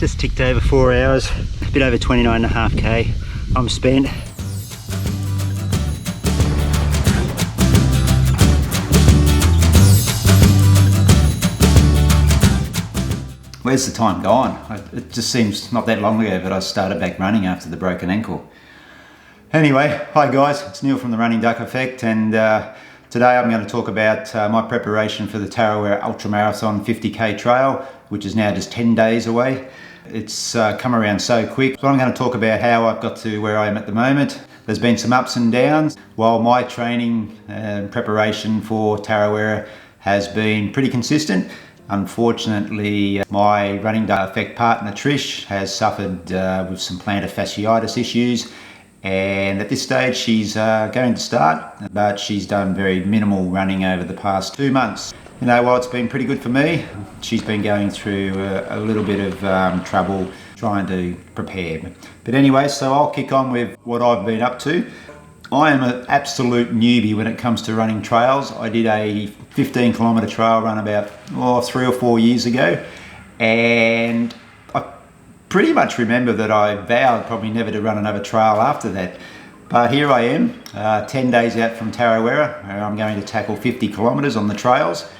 Just ticked over 4 hours, a bit over 29.5k. I'm spent. Where's the time gone? It just seems not that long ago that I started back running after the broken ankle. Anyway, hi guys, it's Neil from the Running Duck Effect, and today I'm going to talk about my preparation for the Tarawera Ultramarathon 50k trail, which is now just 10 days away. It's come around so quick. So I'm going to talk about how I've got to where I am at the moment. There's been some ups and downs, while my training and preparation for Tarawera has been pretty consistent. Unfortunately, my Running Duck Effect partner Trish has suffered with some plantar fasciitis issues, and at this stage she's going to start, but she's done very minimal running over the past 2 months. You know, while it's been pretty good for me, she's been going through a little bit of trouble trying to prepare. But anyway, so I'll kick on with what I've been up to. I am an absolute newbie when it comes to running trails. I did a 15 kilometre trail run about 3 or 4 years ago, and I pretty much remember that I vowed probably never to run another trail after that. But here I am, 10 days out from Tarawera, where I'm going to tackle 50 kilometres on the trails.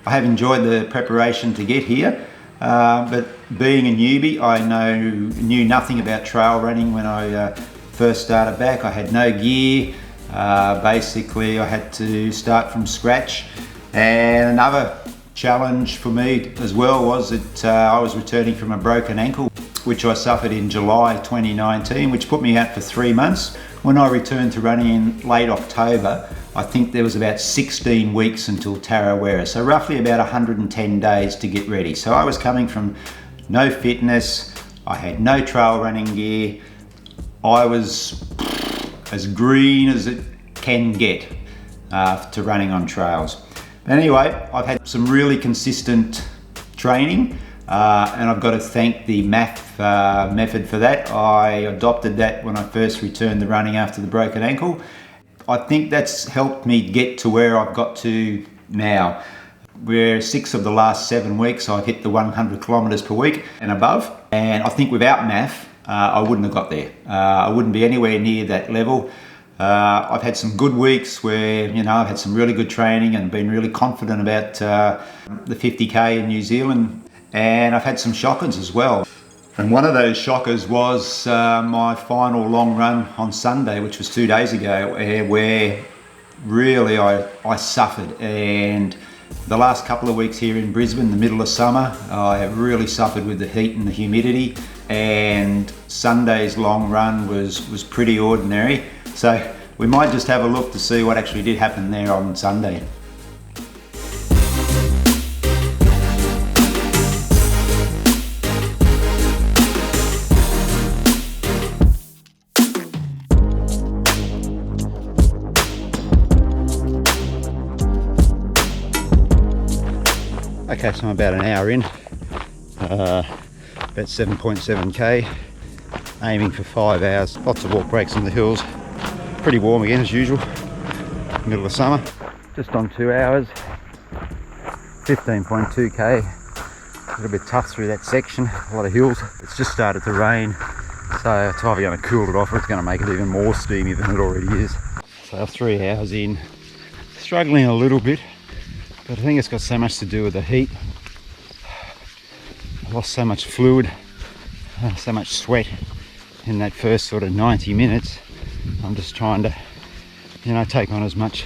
I have enjoyed the preparation to get here, but being a newbie, I knew nothing about trail running when I first started back. I had no gear. Basically, I had to start from scratch. And another challenge for me as well was that I was returning from a broken ankle, which I suffered in July 2019, which put me out for 3 months. When I returned to running in late October, I think there was about 16 weeks until Tarawera, so roughly about 110 days to get ready. So I was coming from no fitness, I had no trail running gear, I was as green as it can get to running on trails. Anyway, I've had some really consistent training, and I've got to thank the MAF method for that. I adopted that when I first returned to running after the broken ankle. I think that's helped me get to where I've got to now, where 6 of the last 7 weeks I've hit the 100 kilometres per week and above. And I think without MAF, I wouldn't have got there. I wouldn't be anywhere near that level. I've had some good weeks where, you know, I've had some really good training and been really confident about the 50k in New Zealand. And I've had some shockers as well. And one of those shockers was my final long run on Sunday, which was 2 days ago, where really I suffered. And the last couple of weeks here in Brisbane, the middle of summer, I have really suffered with the heat and the humidity. And Sunday's long run was pretty ordinary. So we might just have a look to see what actually did happen there on Sunday. Okay, so I'm about an hour in, about 7.7k, aiming for 5 hours, lots of walk breaks on the hills, pretty warm again as usual, middle of summer. Just on 2 hours, 15.2k, a little bit tough through that section, a lot of hills. It's just started to rain, so it's either going to cool it off or it's going to make it even more steamy than it already is. So 3 hours in, struggling a little bit, but I think it's got so much to do with the heat. I lost so much fluid, so much sweat in that first sort of 90 minutes. I'm just trying to, you know, take on as much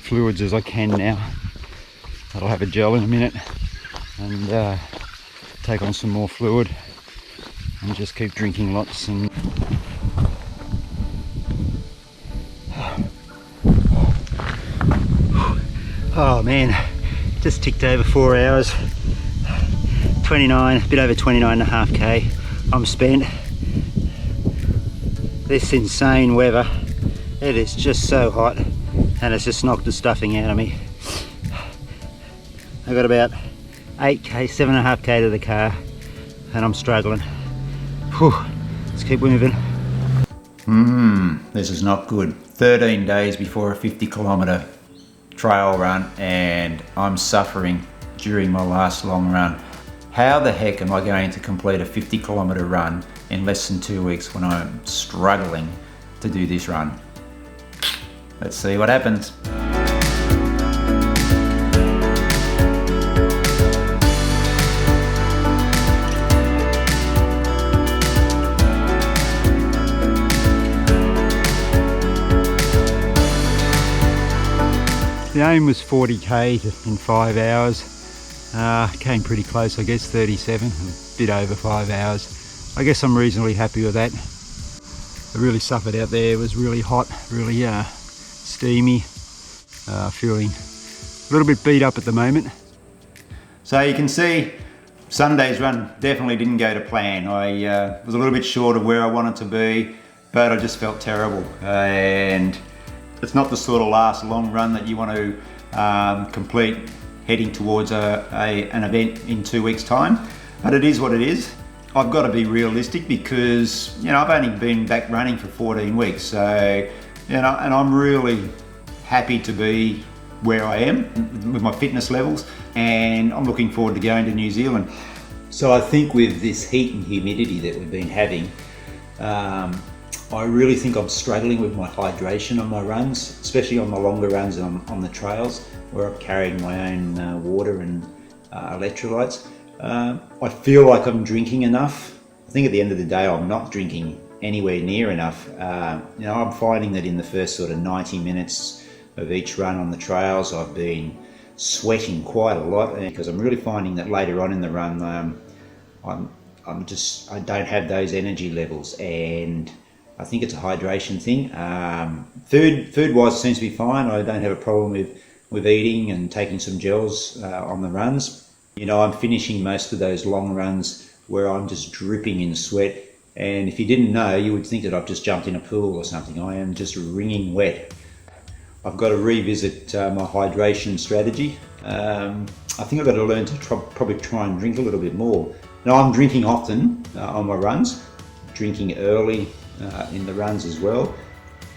fluids as I can now. I'll have a gel in a minute and take on some more fluid and just keep drinking lots. And oh man, just ticked over 4 hours, a bit over 29.5k. I'm spent. This insane weather, it is just so hot and it's just knocked the stuffing out of me. I've got about 8k, 7.5k to the car and I'm struggling. Whew, let's keep moving. This is not good. 13 days before a 50 kilometre trail run and I'm suffering during my last long run. how the heck am I going to complete a 50-kilometer run in less than 2 weeks when I'm struggling to do this run? Let's see what happens. The aim was 40k in 5 hours. Came pretty close, I guess, 37, a bit over 5 hours. I guess I'm reasonably happy with that. I really suffered out there. It was really hot, really steamy. Feeling a little bit beat up at the moment. So you can see Sunday's run definitely didn't go to plan. I was a little bit short of where I wanted to be, but I just felt terrible. And it's not the sort of last long run that you want to complete heading towards an event in 2 weeks' time, but it is what it is. I've got to be realistic because, you know, I've only been back running for 14 weeks, so, you know, and I'm really happy to be where I am with my fitness levels, and I'm looking forward to going to New Zealand. So I think with this heat and humidity that we've been having, I really think I'm struggling with my hydration on my runs, especially on the longer runs on the trails where I'm carrying my own water and electrolytes. I feel like I'm drinking enough. I think at the end of the day, I'm not drinking anywhere near enough. You know, I'm finding that in the first sort of 90 minutes of each run on the trails, I've been sweating quite a lot, because I'm really finding that later on in the run, I don't have those energy levels, and I think it's a hydration thing. Food-wise seems to be fine. I don't have a problem with eating and taking some gels on the runs. You know, I'm finishing most of those long runs where I'm just dripping in sweat. And if you didn't know, you would think that I've just jumped in a pool or something. I am just wringing wet. I've got to revisit my hydration strategy. I think I've got to learn to probably try and drink a little bit more. Now, I'm drinking often on my runs, drinking early in the runs as well.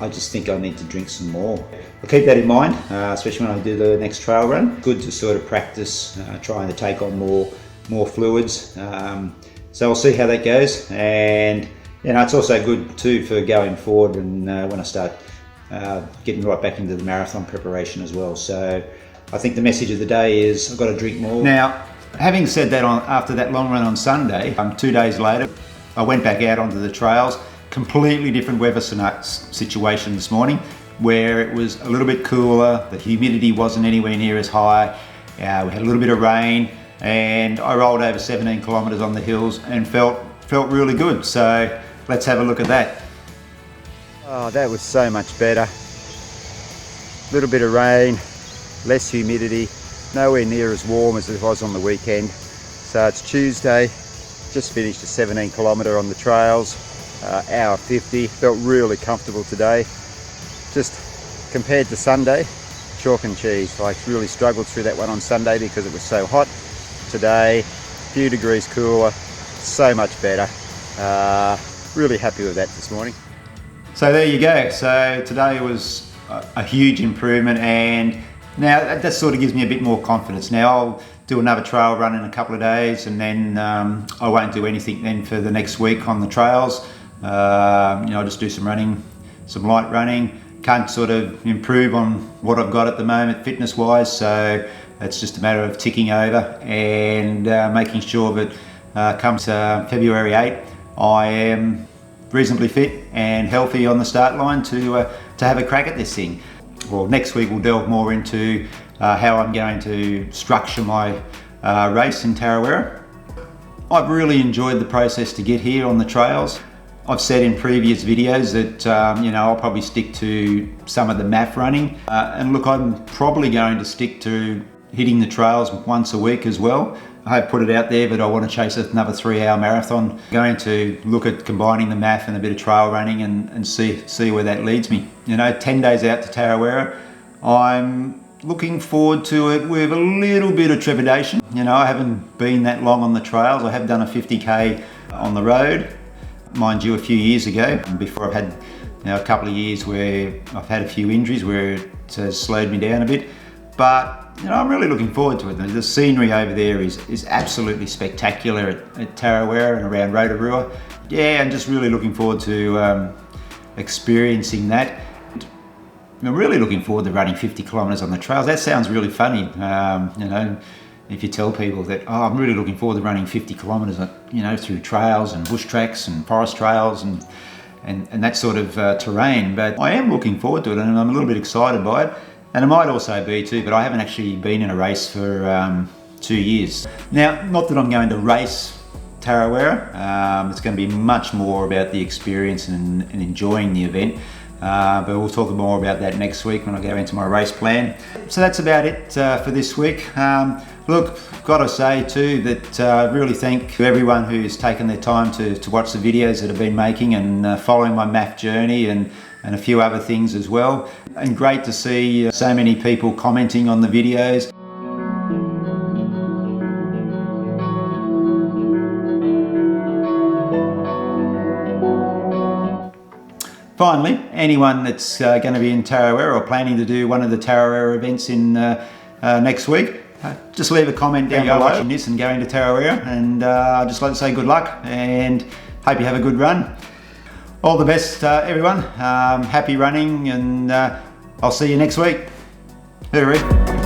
I just think I need to drink some more. I'll keep that in mind, especially when I do the next trail run. Good to sort of practice trying to take on more fluids. So we'll see how that goes, and you know, it's also good too for going forward and when I start getting right back into the marathon preparation as well. So I think the message of the day is I've got to drink more. Now, having said that, after that long run on Sunday, 2 days later, I went back out onto the trails. Completely different weather situation this morning, where it was a little bit cooler, the humidity wasn't anywhere near as high, we had a little bit of rain, and I rolled over 17 kilometres on the hills and felt really good. So let's have a look at that. Oh, that was so much better. Little bit of rain, less humidity, nowhere near as warm as it was on the weekend. So it's Tuesday, just finished a 17 kilometre on the trails. Hour 50, felt really comfortable today. Just compared to Sunday, chalk and cheese. I really struggled through that one on Sunday because it was so hot. Today, a few degrees cooler, so much better. Really happy with that this morning. So there you go. So today was a huge improvement, and now that sort of gives me a bit more confidence. Now I'll do another trail run in a couple of days, and then I won't do anything then for the next week on the trails. You know, I'll just do some running, some light running. Can't sort of improve on what I've got at the moment fitness wise, so it's just a matter of ticking over and making sure that comes February 8, I am reasonably fit and healthy on the start line to have a crack at this thing. Well, next week we'll delve more into how I'm going to structure my race in Tarawera. I've really enjoyed the process to get here on the trails. I've said in previous videos that you know, I'll probably stick to some of the MAF running, and look, I'm probably going to stick to hitting the trails once a week as well. I have put it out there, but I want to chase another 3-hour marathon. Going to look at combining the MAF and a bit of trail running and see where that leads me. You know, 10 days out to Tarawera, I'm looking forward to it with a little bit of trepidation. You know, I haven't been that long on the trails. I have done a 50k on the road, mind you, a few years ago, before I've had, you know, a couple of years where I've had a few injuries where it has slowed me down a bit. but you know, I'm really looking forward to it. The scenery over there is absolutely spectacular at Tarawera and around Rotorua. Yeah, I'm just really looking forward to experiencing that. I'm really looking forward to running 50 kilometres on the trails. That sounds really funny, you know, if you tell people that, oh, I'm really looking forward to running 50 kilometres, you know, through trails and bush tracks and forest trails and that sort of terrain. But I am looking forward to it, and I'm a little bit excited by it. And it might also be too, but I haven't actually been in a race for 2 years. Now, not that I'm going to race Tarawera. It's going to be much more about the experience and enjoying the event. But we'll talk more about that next week when I go into my race plan. So that's about it for this week. Look, gotta say too that I really thank everyone who's taken their time to watch the videos that I've been making and following my MAF journey and a few other things as well. And great to see so many people commenting on the videos. Finally, anyone that's going to be in Tarawera or planning to do one of the Tarawera events in next week, just leave a comment down below watching this and going to Tarawera, and I'd just like to say good luck and hope you have a good run. All the best everyone, happy running, and I'll see you next week. Hooroo.